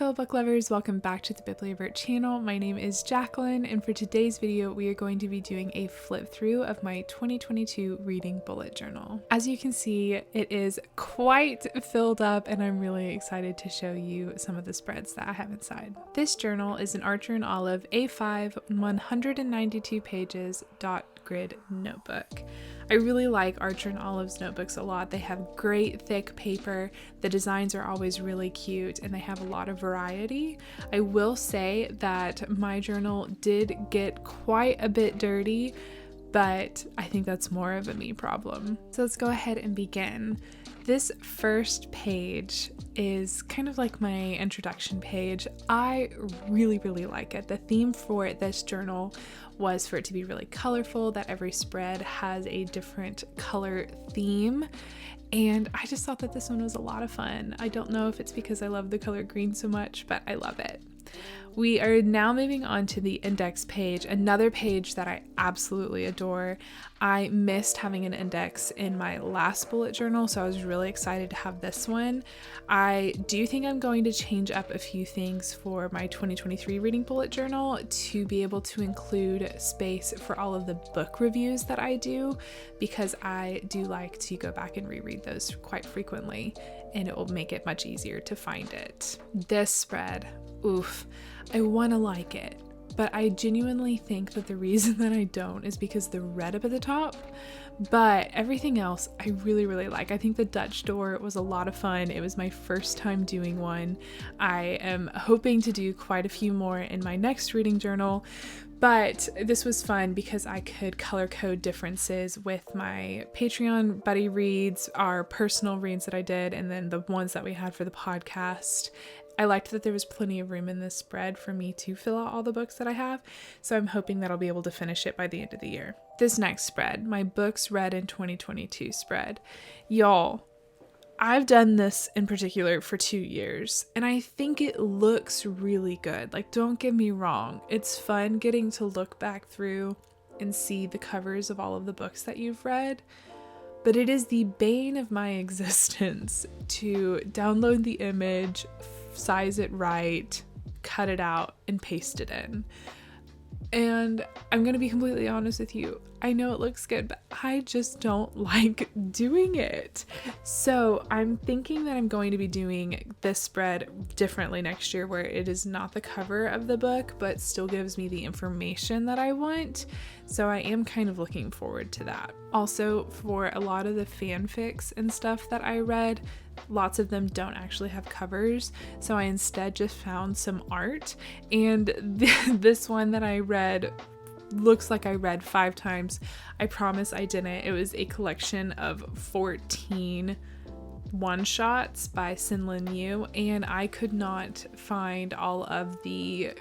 Hello book lovers, welcome back to the Bibliovert channel. My name is Jacqueline, and for today's video we are going to be doing a flip through of my 2022 reading bullet journal. As you can see, it is quite filled up and I'm really excited to show you some of the spreads that I have inside. This journal is an Archer and Olive A5 192 pages dot grid notebook. I really like Archer and Olive's notebooks a lot. They have great thick paper, the designs are always really cute, and they have a lot of variety. I will say that my journal did get quite a bit dirty, but I think that's more of a me problem. So let's go ahead and begin. This first page is kind of like my introduction page. I really like it. The theme for this journal was for it to be really colorful, that every spread has a different color theme. And I just thought that this one was a lot of fun. I don't know if it's because I love the color green so much, but I love it. We are now moving on to the index page, another page that I absolutely adore. I missed having an index in my last bullet journal, so I was really excited to have this one. I do think I'm going to change up a few things for my 2023 reading bullet journal to be able to include space for all of the book reviews that I do, because I do like to go back and reread those quite frequently, and it will make it much easier to find it. This spread, oof, I want to like it, but I genuinely think that the reason that I don't is because the red up at the top, but everything else I really like. I think the Dutch door was a lot of fun. It was my first time doing one. I am hoping to do quite a few more in my next reading journal, but this was fun because I could color code differences with my Patreon buddy reads, our personal reads that I did, and then the ones that we had for the podcast. I liked that there was plenty of room in this spread for me to fill out all the books that I have, so I'm hoping that I'll be able to finish it by the end of the year. This next spread, my books read in 2022 spread. Y'all, I've done this in particular for 2 years, and I think it looks really good. Like, don't get me wrong, it's fun getting to look back through and see the covers of all of the books that you've read, but it is the bane of my existence to download the image, size it right, cut it out, and paste it in. And I'm gonna be completely honest with you, I know it looks good, but I just don't like doing it. So I'm thinking that I'm going to be doing this spread differently next year, where it is not the cover of the book, but still gives me the information that I want. So I am kind of looking forward to that. Also, for a lot of the fanfics and stuff that I read, lots of them don't actually have covers, so I instead just found some art, and this one that I read looks like I read 5 times. I promise I didn't. It was a collection of 14 one-shots by Sinlin Yu, and I could not find all of the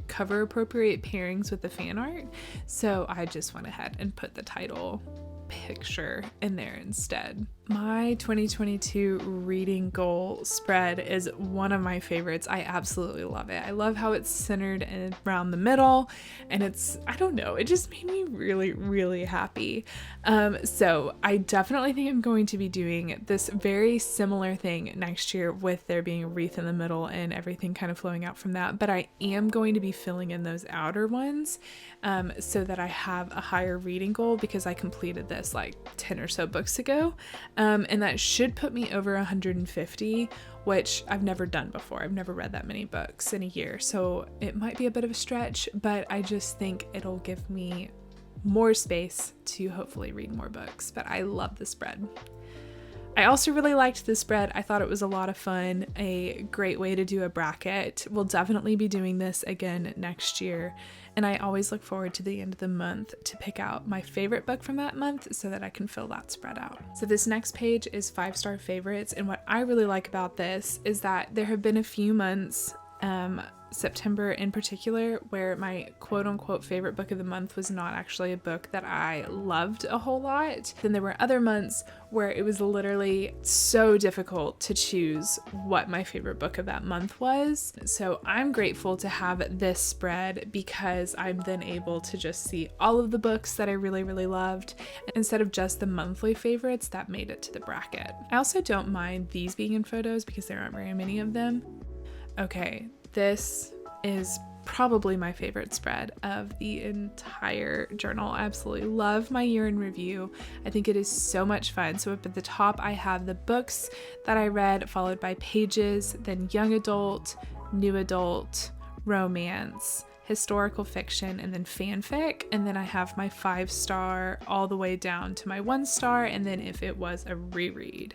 cover appropriate pairings with the fan art, so I just went ahead and put the title picture in there instead. My 2022 reading goal spread is one of my favorites. I absolutely love it. I love how it's centered and around the middle, and I don't know, it just made me really happy. So I definitely think I'm going to be doing this very similar thing next year, with there being a wreath in the middle and everything kind of flowing out from that, but I am going to be filling in those outer ones so that I have a higher reading goal, because I completed this like 10 or so books ago. And that should put me over 150, which I've never done before. I've never read that many books in a year, so it might be a bit of a stretch, but I just think it'll give me more space to hopefully read more books. But I love the spread. I also really liked this spread. I thought it was a lot of fun, a great way to do a bracket. We'll definitely be doing this again next year, and I always look forward to the end of the month to pick out my favorite book from that month so that I can fill that spread out. So this next page is 5-star favorites, and what I really like about this is that there have been a few months, September in particular, where my quote-unquote favorite book of the month was not actually a book that I loved a whole lot. Then there were other months where it was literally so difficult to choose what my favorite book of that month was. So I'm grateful to have this spread, because I'm then able to just see all of the books that I really loved, instead of just the monthly favorites that made it to the bracket. I also don't mind these being in photos because there aren't very many of them. Okay, this is probably my favorite spread of the entire journal. I absolutely love my year in review. I think it is so much fun. So up at the top, I have the books that I read, followed by pages, then young adult, new adult, romance, historical fiction, and then fanfic. And then I have my 5-star all the way down to my 1-star, and then if it was a reread.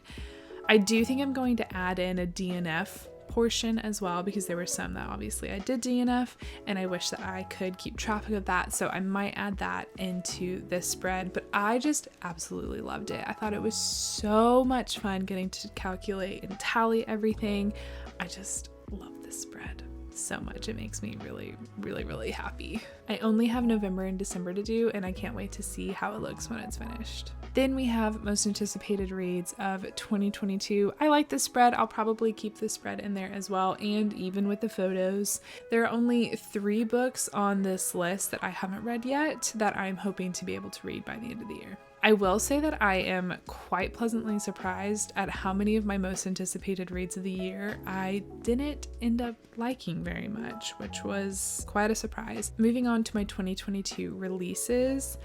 I do think I'm going to add in a DNF portion as well, because there were some that obviously I did DNF, and I wish that I could keep track of that, so I might add that into this spread. But I just absolutely loved it. I thought it was so much fun getting to calculate and tally everything. I just love this spread so much. It makes me really, really, really happy. I only have November and December to do, and I can't wait to see how it looks when it's finished. Then we have most anticipated reads of 2022. I like this spread. I'll probably keep this spread in there as well, and even with the photos. There are only 3 books on this list that I haven't read yet that I'm hoping to be able to read by the end of the year. I will say that I am quite pleasantly surprised at how many of my most anticipated reads of the year I didn't end up liking very much, which was quite a surprise. Moving on to my 2022 releases,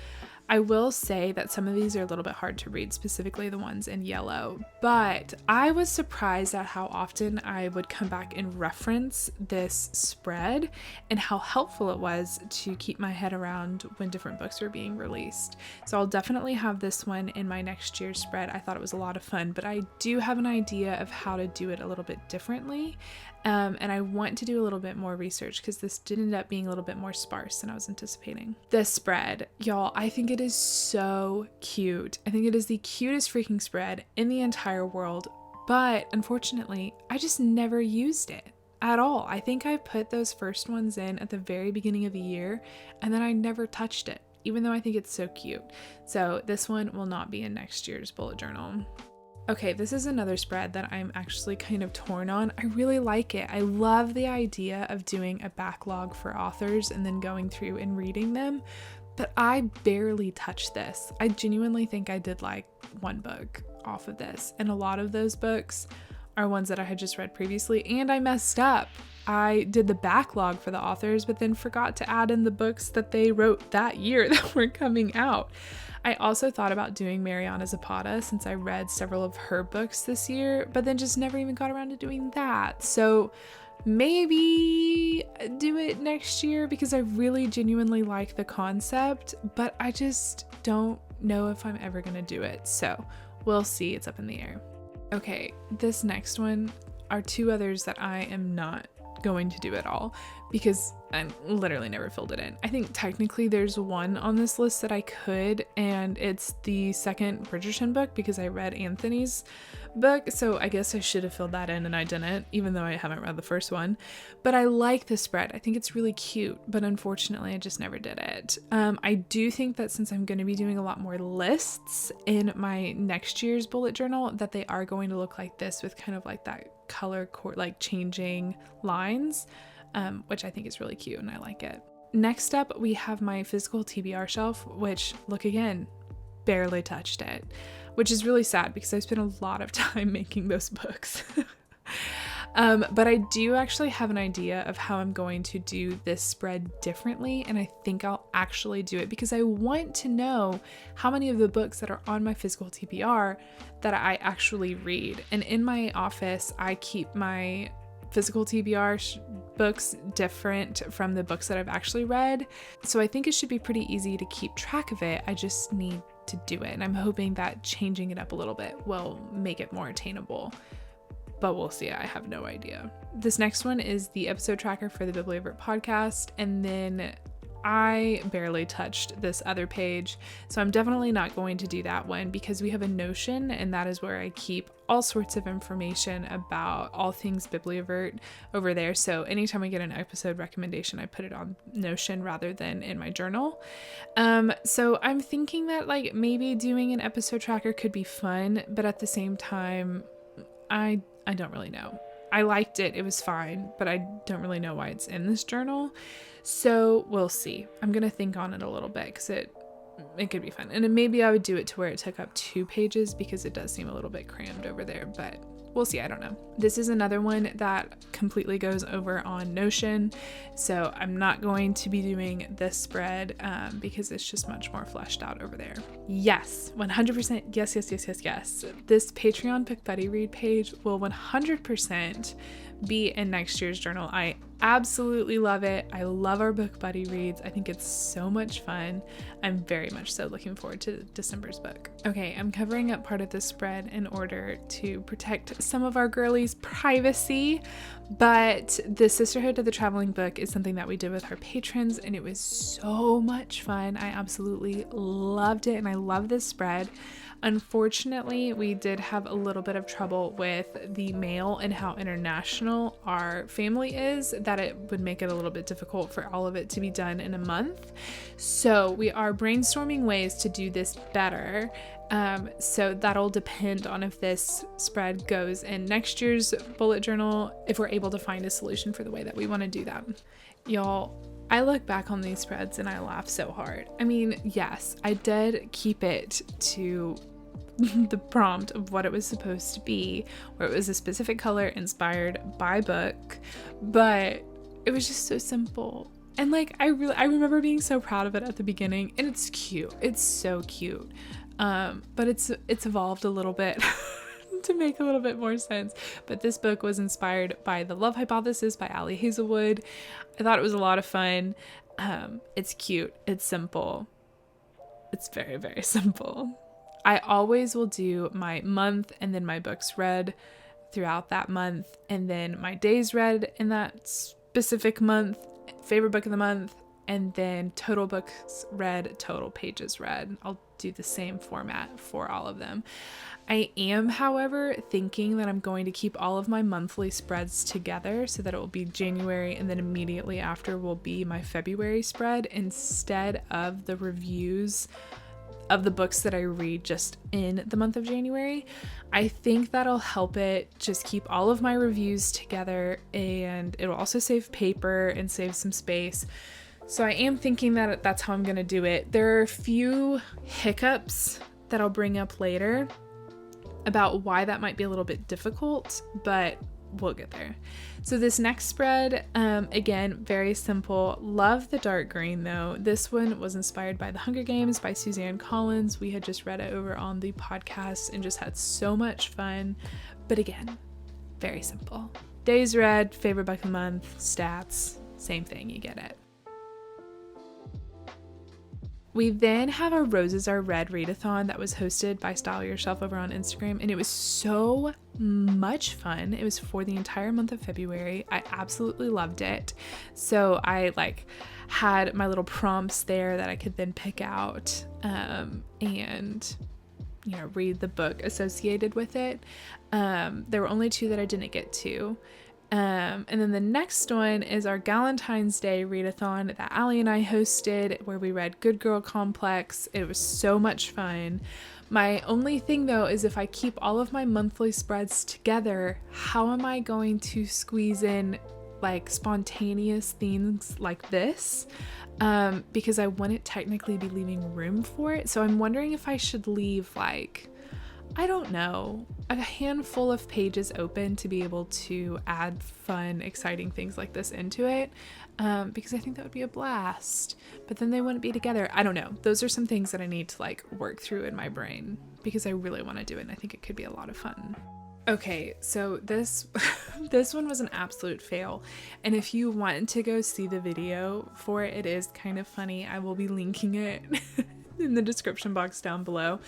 I will say that some of these are a little bit hard to read, specifically the ones in yellow, but I was surprised at how often I would come back and reference this spread and how helpful it was to keep my head around when different books were being released. So I'll definitely have this one in my next year's spread. I thought it was a lot of fun, but I do have an idea of how to do it a little bit differently. And I want to do a little bit more research because this did end up being a little bit more sparse than I was anticipating. This spread, y'all, I think it is so cute. I think it is the cutest freaking spread in the entire world, but unfortunately, I just never used it at all. I think I put those first ones in at the very beginning of the year, and then I never touched it, even though I think it's so cute. So this one will not be in next year's bullet journal. Okay, this is another spread that I'm actually kind of torn on. I really like it. I love the idea of doing a backlog for authors and then going through and reading them, but I barely touched this. I genuinely think I did like 1 book off of this, and a lot of those books are ones that I had just read previously, and I messed up. I did the backlog for the authors, but then forgot to add in the books that they wrote that year that were coming out. I also thought about doing Mariana Zapata since I read several of her books this year, but then just never even got around to doing that. So maybe do it next year because I really genuinely like the concept, but I just don't know if I'm ever gonna do it. So we'll see. It's up in the air. Okay, this next one are 2 others that I am not going to do at all because I literally never filled it in. I think technically there's 1 on this list that I could, and it's the second Bridgerton book because I read Anthony's book, so I guess I should have filled that in and I didn't, even though I haven't read the first one. But I like this spread. I think it's really cute, but unfortunately I just never did it. I do think that since I'm going to be doing a lot more lists in my next year's bullet journal, that they are going to look like this with kind of like that color like changing lines, which I think is really cute and I like it. Next up, we have my physical TBR shelf, which, look again, barely touched it, which is really sad because I spent a lot of time making those books. But I do actually have an idea of how I'm going to do this spread differently, and I think I'll actually do it because I want to know how many of the books that are on my physical TBR that I actually read. And in my office, I keep my physical TBR books different from the books that I've actually read. So I think it should be pretty easy to keep track of it. I just need to do it. And I'm hoping that changing it up a little bit will make it more attainable. But we'll see. I have no idea. This next one is the episode tracker for the Bibliovert and then I barely touched this other page, so I'm definitely not going to do that one because we have a Notion, and that is where I keep all sorts of information about all things Bibliovert over there. So anytime I get an episode recommendation, I put it on Notion rather than in my journal. So I'm thinking that like maybe doing an episode tracker could be fun, but at the same time, I don't really know. I liked it. It was fine, but I don't really know why it's in this journal. So we'll see. I'm going to think on it a little bit because it could be fun. And then maybe I would do it to where it took up 2 pages because it does seem a little bit crammed over there, but we'll see. I don't know. This is another one that completely goes over on Notion. So I'm not going to be doing this spread because it's just much more fleshed out over there. Yes, 100%. Yes. This Patreon Book Buddy Read page will 100% be in next year's journal. I absolutely love it. I love our book buddy reads. I think it's so much fun. I'm very much so looking forward to December's book. Okay, I'm covering up part of this spread in order to protect some of our girlies' privacy, but the Sisterhood of the Traveling Book is something that we did with our patrons, and it was so much fun. I absolutely loved it, and I love this spread. Unfortunately, we did have a little bit of trouble with the mail and how international our family is, that it would make it a little bit difficult for all of it to be done in a month. So we are brainstorming ways to do this better. So that'll depend on if this spread goes in next year's bullet journal, if we're able to find a solution for the way that we want to do that. Y'all, I look back on these spreads and I laugh so hard. I mean, yes, I did keep it to the prompt of what it was supposed to be, where it was a specific color inspired by book, but it was just so simple. And like, I remember being so proud of it at the beginning, and it's cute. It's so cute. But it's evolved a little bit to make a little bit more sense. But this book was inspired by The Love Hypothesis by Ali Hazelwood. I thought it was a lot of fun. It's cute. It's simple. It's very, very simple. I always will do my month and then my books read throughout that month, and then my days read in that specific month, favorite book of the month, and then total books read, total pages read. I'll do the same format for all of them. I am, however, thinking that I'm going to keep all of my monthly spreads together so that it will be January, and then immediately after will be my February spread instead of the reviews of the books that I read just in the month of January. I think that'll help it just keep all of my reviews together, and it'll also save paper and save some space. So I am thinking that that's how I'm going to do it. There are a few hiccups that I'll bring up later about why that might be a little bit difficult, but we'll get there. So this next spread, again, very simple. Love the dark green though. This one was inspired by The Hunger Games by Suzanne Collins. We had just read it over on the podcast and just had so much fun. But again, very simple. Days read, favorite book of the month, stats, same thing, you get it. We then have a Roses Are Red readathon that was hosted by Style Yourself over on Instagram, and it was so much fun. It was for the entire month of February. I absolutely loved it. So I had my little prompts there that I could then pick out and read the book associated with it. There were only 2 that I didn't get to. And then the next one is our Galentine's Day readathon that Allie and I hosted, where we read Good Girl Complex. It was so much fun. My only thing though is if I keep all of my monthly spreads together, how am I going to squeeze in spontaneous things like this? Because I wouldn't technically be leaving room for it. So I'm wondering if I should leave I don't know, a handful of pages open to be able to add fun, exciting things like this into it, because I think that would be a blast, but then they wouldn't be together. I don't know. Those are some things that I need to work through in my brain because I really want to do it, and I think it could be a lot of fun. Okay, so this one was an absolute fail, and if you want to go see the video for it, it is kind of funny. I will be linking it in the description box down below,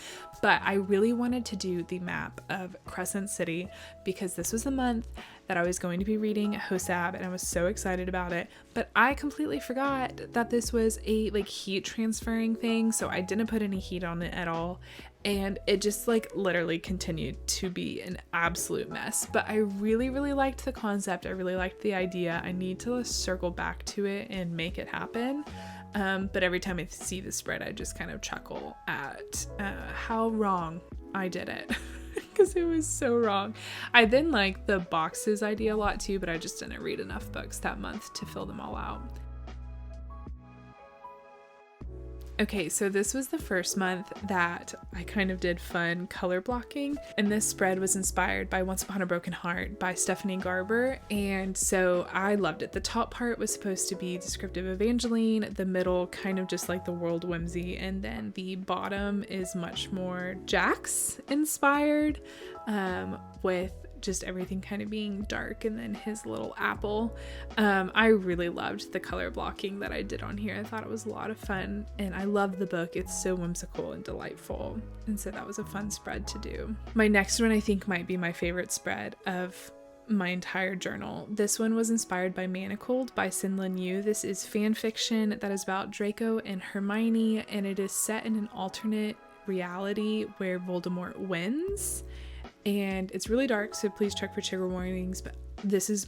but I really wanted to do the map of Crescent City because this was the month that I was going to be reading Hosab, and I was so excited about it, but I completely forgot that this was a heat transferring thing, so I didn't put any heat on it at all, and it just literally continued to be an absolute mess. But I really liked the concept. I really liked the idea. I need to circle back to it and make it happen. But every time I see the spread, I just kind of chuckle at how wrong I did it because it was so wrong. I then like the boxes idea a lot too, but I just didn't read enough books that month to fill them all out. Okay, so this was the first month that I kind of did fun color blocking, and this spread was inspired by Once Upon a Broken Heart by Stephanie Garber, and so I loved it. The top part was supposed to be descriptive of Evangeline, the middle kind of just like the world whimsy, and then the bottom is much more Jax inspired, with just everything kind of being dark, and then his little apple. I really loved the color blocking that I did on here. I thought it was a lot of fun, and I love the book. It's so whimsical and delightful, and so that was a fun spread to do. My next one I think might be my favorite spread of my entire journal. This one was inspired by Manacled by Sin-Lin Yu. This is fan fiction that is about Draco and Hermione, and it is set in an alternate reality where Voldemort wins. And it's really dark, so please check for trigger warnings, but this is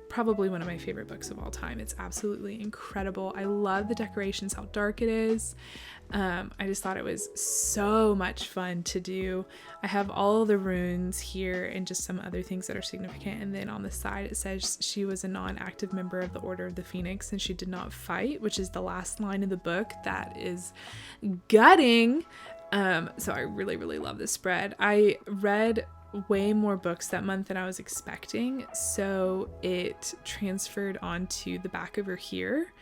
probably one of my favorite books of all time. It's absolutely incredible. I love the decorations, how dark it is. I just thought it was so much fun to do. I have all the runes here and just some other things that are significant, and then on the side it says she was a non-active member of the Order of the Phoenix and she did not fight, which is the last line of the book. That is gutting. So I really, really love this spread. I read way more books that month than I was expecting, so it transferred onto the back over here.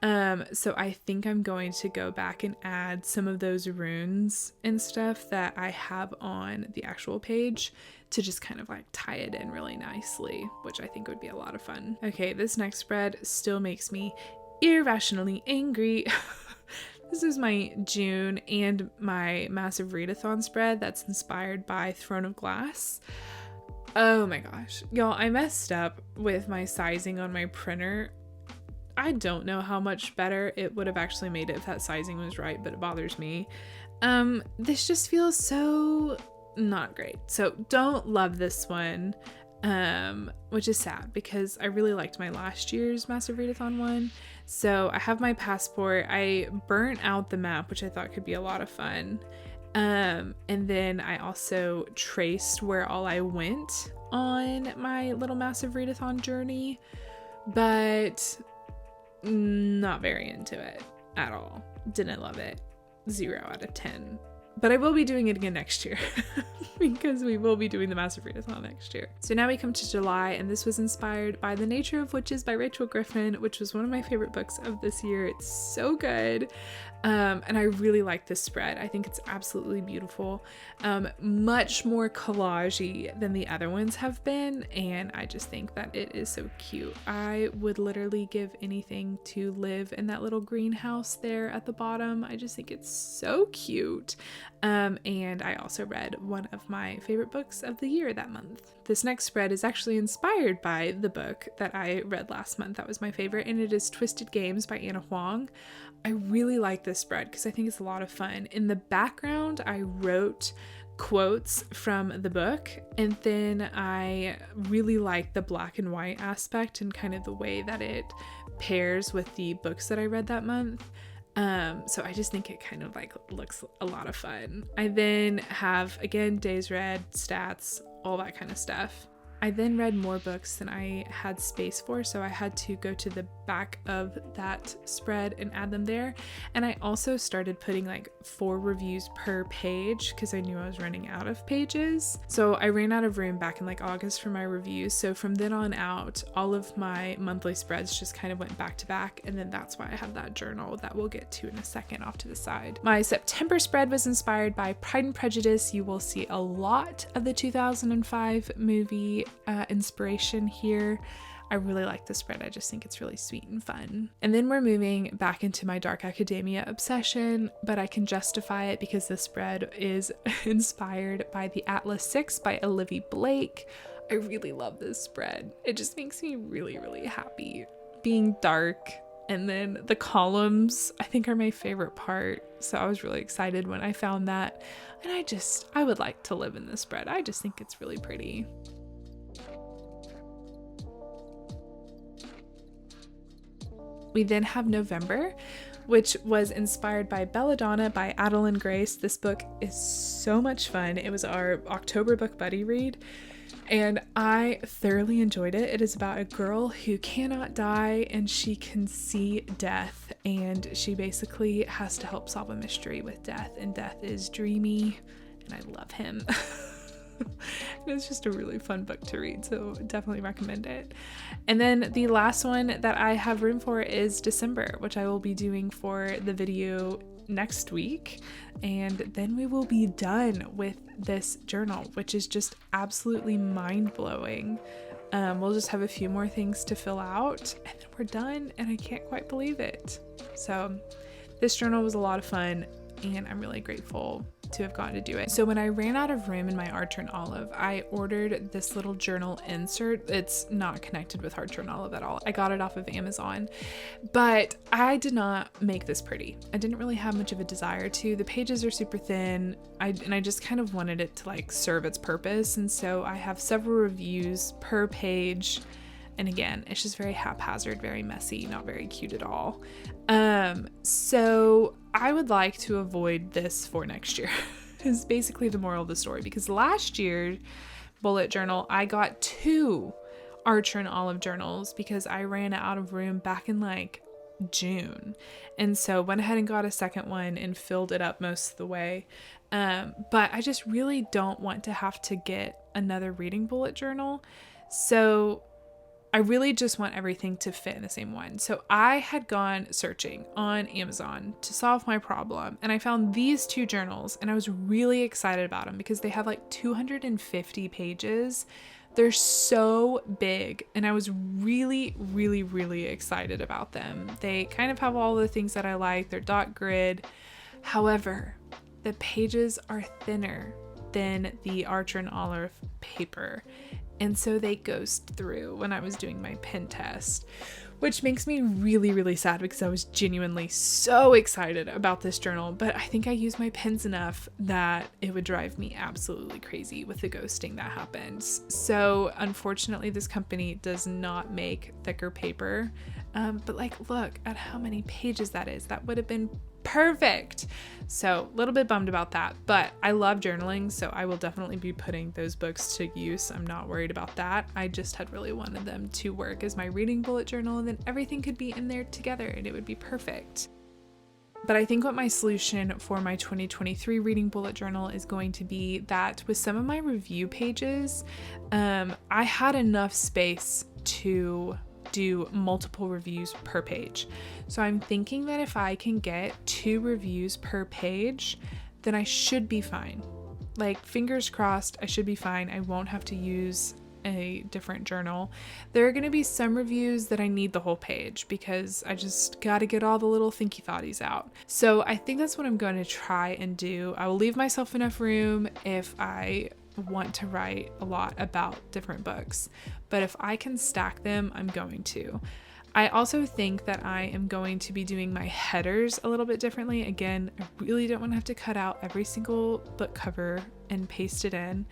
So I think I'm going to go back and add some of those runes and stuff that I have on the actual page to just kind of like tie it in really nicely, which I think would be a lot of fun. Okay, this next spread still makes me irrationally angry. This is my June and my massive readathon spread that's inspired by Throne of Glass. Oh my gosh. Y'all, I messed up with my sizing on my printer. I don't know how much better it would have actually made it if that sizing was right, but it bothers me. This just feels so not great. So don't love this one, which is sad because I really liked my last year's massive readathon one. So I have my passport. I burnt out the map, which I thought could be a lot of fun. And then I also traced where all I went on my little massive readathon journey, but not very into it at all. Didn't love it. 0 out of 10. But I will be doing it again next year because we will be doing the massive readathon next year. So now we come to July, and this was inspired by The Nature of Witches by Rachel Griffin, which was one of my favorite books of this year. It's so good. And I really like this spread. I think it's absolutely beautiful. Much more collage-y than the other ones have been, and I just think that it is so cute. I would literally give anything to live in that little greenhouse there at the bottom. I just think it's so cute. And I also read one of my favorite books of the year that month. This next spread is actually inspired by the book that I read last month. That was my favorite, and it is Twisted Games by Anna Huang. I really like this spread because I think it's a lot of fun. In the background, I wrote quotes from the book, and then I really like the black and white aspect and kind of the way that it pairs with the books that I read that month. So I just think it kind of like looks a lot of fun. I then have, again, days read, stats, all that kind of stuff. I then read more books than I had space for, so I had to go to the back of that spread and add them there. And I also started putting like 4 reviews per page because I knew I was running out of pages. So I ran out of room back in like August for my reviews. So from then on out, all of my monthly spreads just kind of went back to back. And then that's why I have that journal that we'll get to in a second off to the side. My September spread was inspired by Pride and Prejudice. You will see a lot of the 2005 movie inspiration here. I really like this spread. I just think it's really sweet and fun. And then we're moving back into my dark academia obsession, but I can justify it because this spread is inspired by The Atlas 6 by Olivia Blake. I really love this spread. It just makes me really, really happy. Being dark, and then the columns I think are my favorite part. So I was really excited when I found that. And I would like to live in this spread. I just think it's really pretty. We then have November, which was inspired by Belladonna by Adeline Grace. This book is so much fun. It was our October book buddy read. And I thoroughly enjoyed it. It is about a girl who cannot die and she can see death, and she basically has to help solve a mystery with death, and Death is dreamy and I love him. It's just a really fun book to read, so definitely recommend it. And then the last one that I have room for is December, which I will be doing for the video next week, and then we will be done with this journal, which is just absolutely mind-blowing. We'll just have a few more things to fill out and then we're done, and I can't quite believe it. So this journal was a lot of fun and I'm really grateful to have gotten to do it. So when I ran out of room in my Archer and Olive, I ordered this little journal insert. It's not connected with Archer and Olive at all. I got it off of Amazon, but I did not make this pretty. I didn't really have much of a desire to. The pages are super thin, and I just kind of wanted it to like serve its purpose. And so I have several reviews per page. And again, it's just very haphazard, very messy, not very cute at all. So I would like to avoid this for next year is basically the moral of the story, because last year bullet journal, I got 2 Archer and Olive journals because I ran out of room back in like June. And so went ahead and got a second one and filled it up most of the way. But I just really don't want to have to get another reading bullet journal. So I really just want everything to fit in the same one. So I had gone searching on Amazon to solve my problem, and I found these 2 journals, and I was really excited about them because they have like 250 pages. They're so big, and I was really, really, really excited about them. They kind of have all the things that I like. They're dot grid. However, the pages are thinner than the Archer and Olive paper. And so they ghosted through when I was doing my pen test, which makes me really, really sad because I was genuinely so excited about this journal, but I think I used my pens enough that it would drive me absolutely crazy with the ghosting that happens. So unfortunately, this company does not make thicker paper, but like, look at how many pages that is. That would have been perfect. So a little bit bummed about that, but I love journaling, so I will definitely be putting those books to use. I'm not worried about that. I just had really wanted them to work as my reading bullet journal, and then everything could be in there together and it would be perfect. But I think what my solution for my 2023 reading bullet journal is going to be that with some of my review pages, I had enough space to do multiple reviews per page. So I'm thinking that if I can get 2 reviews per page, then I should be fine. Like, fingers crossed, I should be fine. I won't have to use a different journal. There are going to be some reviews that I need the whole page because I just got to get all the little thinky thoughties out. So I think that's what I'm going to try and do. I will leave myself enough room if I want to write a lot about different books, but if I can stack them, I'm going to. I also think that I am going to be doing my headers a little bit differently. Again, I really don't want to have to cut out every single book cover and paste it in.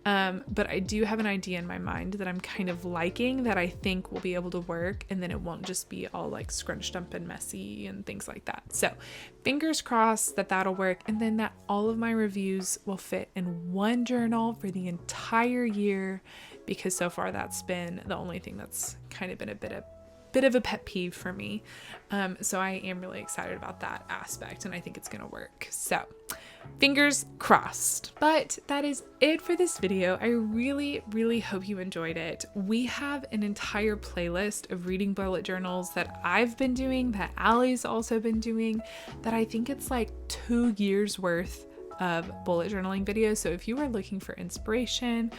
But I do have an idea in my mind that I'm kind of liking that I think will be able to work, and then it won't just be all like scrunched up and messy and things like that. So fingers crossed that that'll work, and then that all of my reviews will fit in one journal for the entire year, because so far that's been the only thing that's kind of been a bit of a pet peeve for me. So I am really excited about that aspect, and I think it's gonna work. So fingers crossed. But that is it for this video. I really, really hope you enjoyed it. We have an entire playlist of reading bullet journals that I've been doing, that Allie's also been doing, that I think it's like 2 years worth of bullet journaling videos. So if you are looking for inspiration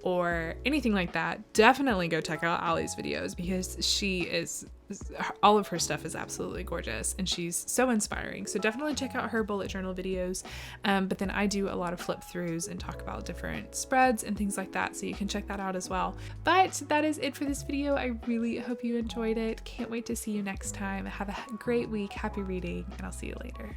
or anything like that, definitely go check out Allie's videos, because all of her stuff is absolutely gorgeous and she's so inspiring. So definitely check out her bullet journal videos. But then I do a lot of flip throughs and talk about different spreads and things like that, so you can check that out as well. But that is it for this video. I really hope you enjoyed it. Can't wait to see you next time. Have a great week. Happy reading, and I'll see you later.